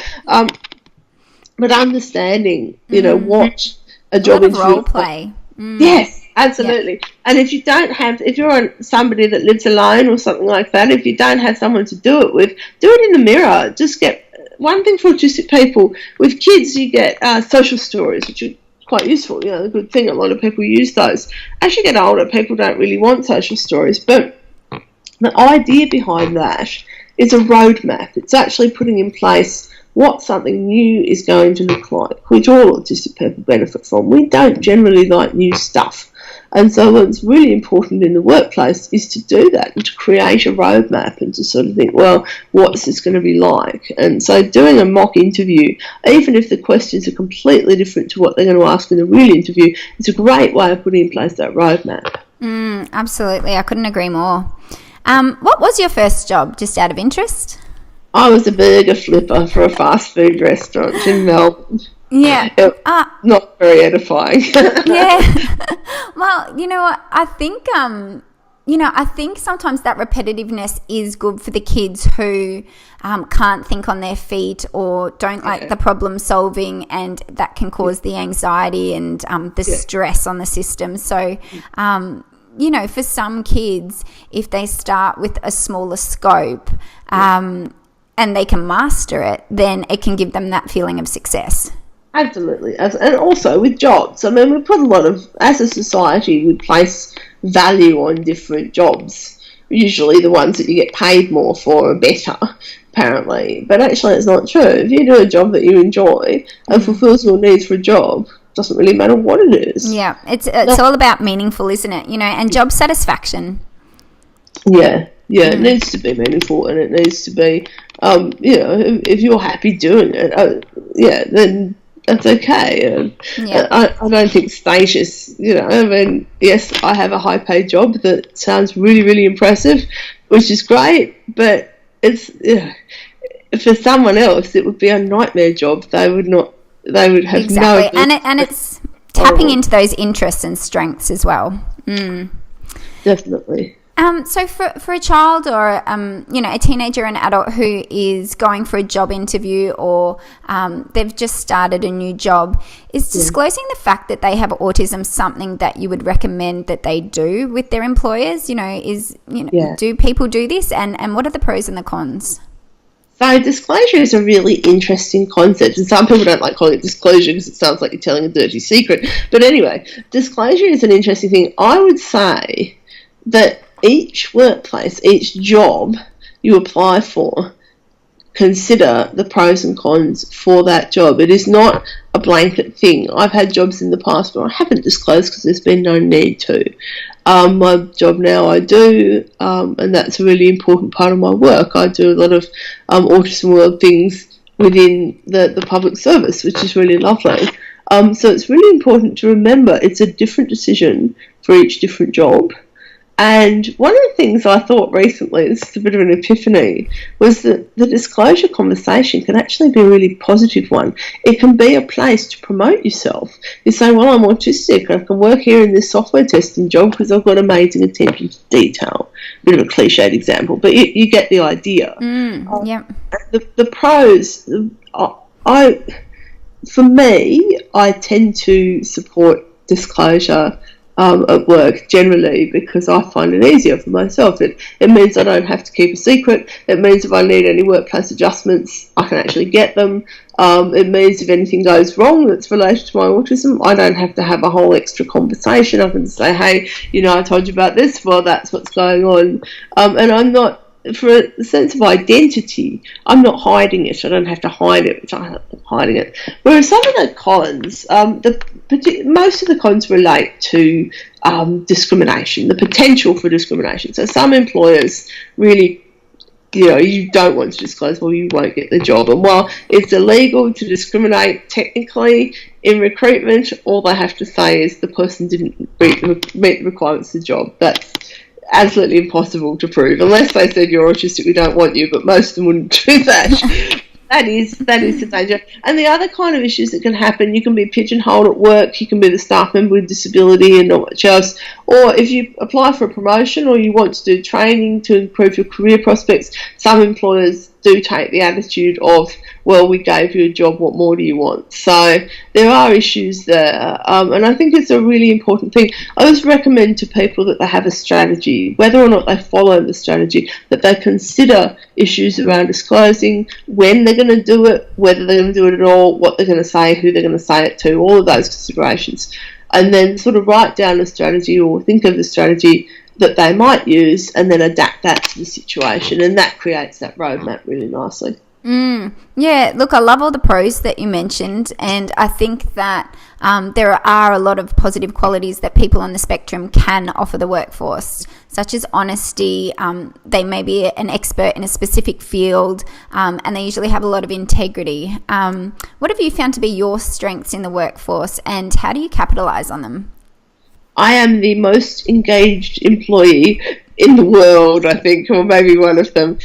But understanding, what a job interview role play. Yes, absolutely. Yeah. And if you're somebody that lives alone or something like that, if you don't have someone to do it with, do it in the mirror. Just get one thing for autistic people. With kids, you get social stories, which are quite useful. The good thing, a lot of people use those. As you get older, people don't really want social stories, but the idea behind that is a roadmap. It's actually putting in place what something new is going to look like, which all autistic people benefit from. We don't generally like new stuff. And so what's really important in the workplace is to do that and to create a roadmap and to sort of think, well, what's this going to be like? And so doing a mock interview, even if the questions are completely different to what they're going to ask in the real interview, is a great way of putting in place that roadmap. Absolutely. I couldn't agree more. What was your first job, just out of interest? I was a burger flipper for a fast food restaurant in Melbourne. Yeah. Not very edifying. Yeah. Well, you know what? I think sometimes that repetitiveness is good for the kids who can't think on their feet or don't like the problem solving, and that can cause the anxiety and the stress on the system. So, for some kids, if they start with a smaller scope, and they can master it, then it can give them that feeling of success. Absolutely. And also with jobs. I mean, we put a lot of, as a society, we place value on different jobs. Usually the ones that you get paid more for are better, apparently. But actually it's not true. If you do a job that you enjoy and fulfills your needs for a job, it doesn't really matter what it is. Yeah, it's all about meaningful, isn't it? And job satisfaction. Yeah, it needs to be meaningful, and it needs to be, if you're happy doing it, then that's okay. I don't think status, yes, I have a high-paid job that sounds really, really impressive, which is great, but it's, for someone else, it would be a nightmare job. They would have exactly. And it's tapping into those interests and strengths as well. Definitely. So for a child or, a teenager or an adult who is going for a job interview or they've just started a new job, is disclosing the fact that they have autism something that you would recommend that they do with their employers? Do people do this, and what are the pros and the cons? So disclosure is a really interesting concept, and some people don't like calling it disclosure because it sounds like you're telling a dirty secret. But anyway, disclosure is an interesting thing. I would say that each workplace, each job you apply for, consider the pros and cons for that job. It is not a blanket thing. I've had jobs in the past where I haven't disclosed because there's been no need to. My job now I do, and that's a really important part of my work. I do a lot of autism world things within the public service, which is really lovely. So it's really important to remember it's a different decision for each different job. And one of the things I thought recently, this is a bit of an epiphany, was that the disclosure conversation can actually be a really positive one. It can be a place to promote yourself. You say, well, I'm autistic. I can work here in this software testing job because I've got amazing attention to detail. Bit of a cliched example, but you get the idea. Yeah. The pros, for me, I tend to support disclosure at work generally because I find it easier for myself. It means I don't have to keep a secret. It means if I need any workplace adjustments, I can actually get them. It means if anything goes wrong that's related to my autism, I don't have to have a whole extra conversation. I can say, hey, I told you about this, well, that's what's going on. And I'm not, for a sense of identity, I'm not hiding it. I don't have to hide it, which I'm hiding it. Whereas some of the cons, most of the cons relate to discrimination, the potential for discrimination. So some employers really, you don't want to disclose, well, you won't get the job. And while it's illegal to discriminate technically in recruitment, all they have to say is the person didn't meet the requirements of the job. That's absolutely impossible to prove, unless they said you're autistic, we don't want you, but most of them wouldn't do that. That is the danger. And the other kind of issues that can happen, you can be pigeonholed at work, you can be the staff member with disability and not much else, or if you apply for a promotion or you want to do training to improve your career prospects, some employers do take the attitude of, well, we gave you a job, what more do you want? So there are issues there, and I think it's a really important thing. I always recommend to people that they have a strategy, whether or not they follow the strategy, that they consider issues around disclosing, when they're going to do it, whether they're going to do it at all, what they're going to say, who they're going to say it to, all of those considerations, and then sort of write down a strategy or think of the strategy that they might use and then adapt that to the situation, and that creates that roadmap really nicely. Yeah, look, I love all the pros that you mentioned, and I think that there are a lot of positive qualities that people on the spectrum can offer the workforce, such as honesty. They may be an expert in a specific field, and they usually have a lot of integrity. What have you found to be your strengths in the workforce, and how do you capitalize on them? I am the most engaged employee in the world, I think, or maybe one of them.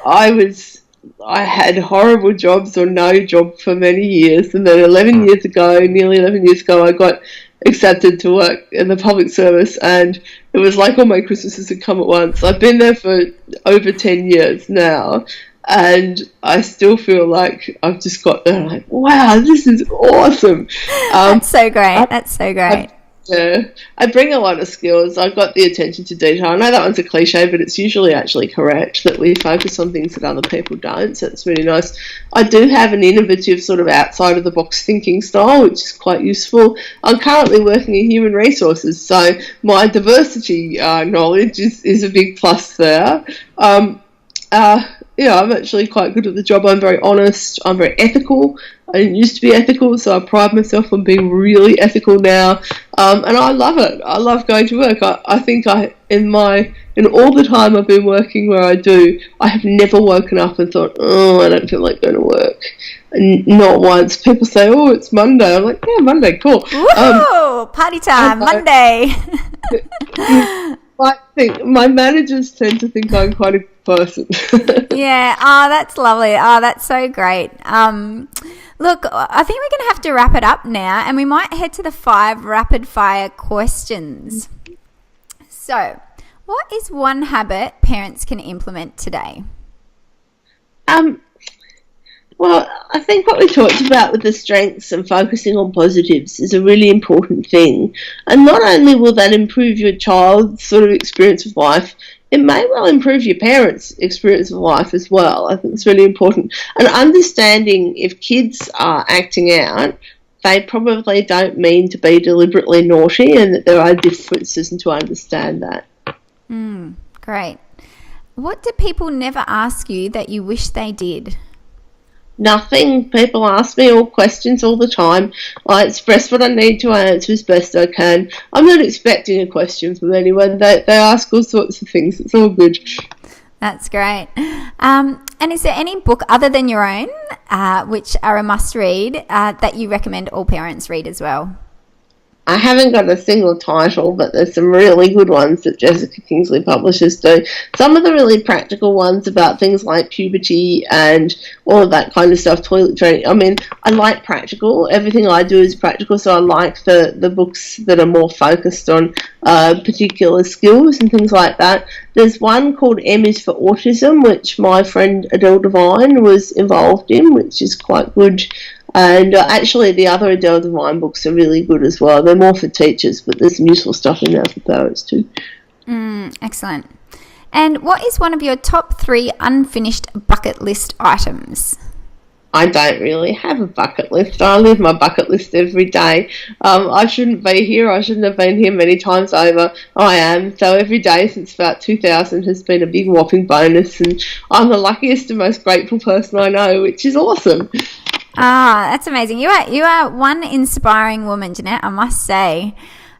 I had horrible jobs or no job for many years, and then nearly 11 years ago, I got accepted to work in the public service, and it was like all my Christmases had come at once. I've been there for over 10 years now, and I still feel like I've just got there like, wow, this is awesome. That's so great. Yeah, I bring a lot of skills. I've got the attention to detail. I know that one's a cliche, but it's usually actually correct that we focus on things that other people don't, so it's really nice. I do have an innovative sort of outside of the box thinking style, which is quite useful. I'm currently working in human resources, so my diversity knowledge is a big plus there. I'm actually quite good at the job. I'm very honest. I'm very ethical. I didn't used to be ethical, so I pride myself on being really ethical now. And I love it. I love going to work. I think in all the time I've been working where I do, I have never woken up and thought, oh, I don't feel like going to work. And not once. People say, oh, it's Monday. I'm like, yeah, Monday, cool. Woohoo! Party time, Monday. I think my managers tend to think I'm quite a good person. Yeah, that's lovely. That's so great. Look, I think we're going to have to wrap it up now, and we might head to the 5 rapid fire questions. So, what is one habit parents can implement today? Well, I think what we talked about with the strengths and focusing on positives is a really important thing. And not only will that improve your child's sort of experience of life, it may well improve your parents' experience of life as well. I think it's really important. And understanding if kids are acting out, they probably don't mean to be deliberately naughty, and that there are differences, and to understand that. Great. What do people never ask you that you wish they did? Nothing. People ask me all questions all the time. I express what I need to answer as best I can. I'm not expecting a question from anyone. They ask all sorts of things. It's all good. That's great. And is there any book other than your own, which are a must-read, that you recommend all parents read as well? I haven't got a single title, but there's some really good ones that Jessica Kingsley Publishers do. Some of the really practical ones about things like puberty and all of that kind of stuff, toilet training. I mean, I like practical. Everything I do is practical, so I like the books that are more focused on particular skills and things like that. There's one called M is for Autism, which my friend Adele Devine was involved in, which is quite good. And actually, the other Adele Devine books are really good as well. They're more for teachers, but there's some useful stuff in there for parents too. Excellent. And what is one of your top 3 unfinished bucket list items? I don't really have a bucket list. I live my bucket list every day. I shouldn't be here. I shouldn't have been here many times over. I am. So every day since about 2000 has been a big whopping bonus, and I'm the luckiest and most grateful person I know, which is awesome. Ah, that's amazing. You are one inspiring woman, Jeanette, I must say.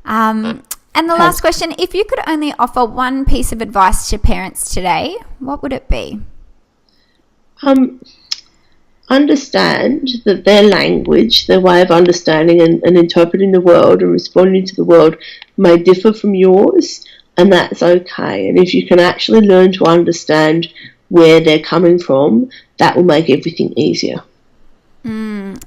And the last question, if you could only offer one piece of advice to parents today, what would it be? Understand that their language, their way of understanding and interpreting the world and responding to the world may differ from yours, and that's okay. And if you can actually learn to understand where they're coming from, that will make everything easier.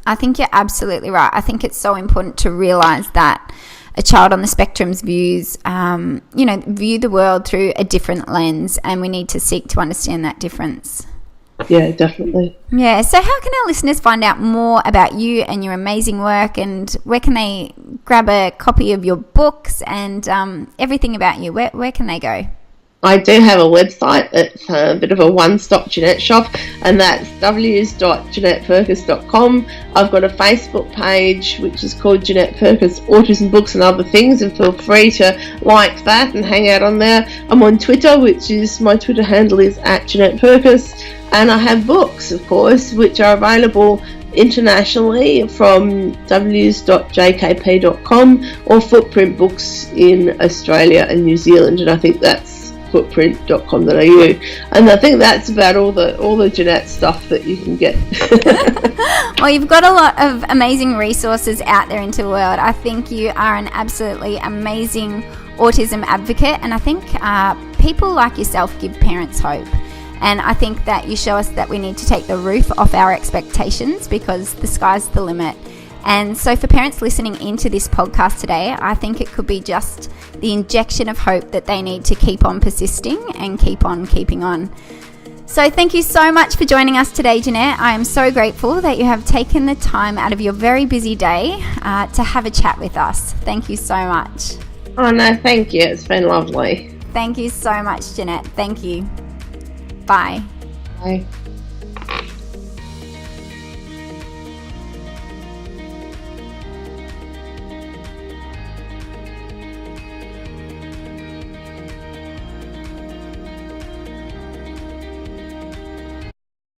I think you're absolutely right. I think it's so important to realise that a child on the spectrum's views, view the world through a different lens, and we need to seek to understand that difference. Yeah, definitely. Yeah, so how can our listeners find out more about you and your amazing work, and where can they grab a copy of your books and everything about you? Where can they go? I do have a website. It's a bit of a one-stop Jeanette shop, and that's www.JeanettePurkis.com. I've got a Facebook page which is called Jeanette Purkis Autism Books and Other Things, and feel free to like that and hang out on there. I'm on Twitter, which is my Twitter handle is @JeanettePurkis, and I have books, of course, which are available internationally from www.jkp.com or Footprint Books in Australia and New Zealand, and I think that's footprint.com.au, and I think that's about all the Jeanette stuff that you can get. Well, you've got a lot of amazing resources out there into the world. I think you are an absolutely amazing autism advocate, and I think people like yourself give parents hope. And I think that you show us that we need to take the roof off our expectations, because the sky's the limit. And so for parents listening into this podcast today, I think it could be just the injection of hope that they need to keep on persisting and keep on keeping on. So thank you so much for joining us today, Jeanette. I am so grateful that you have taken the time out of your very busy day to have a chat with us. Thank you so much. Oh no, thank you. It's been lovely. Thank you so much, Jeanette. Thank you. Bye. Bye.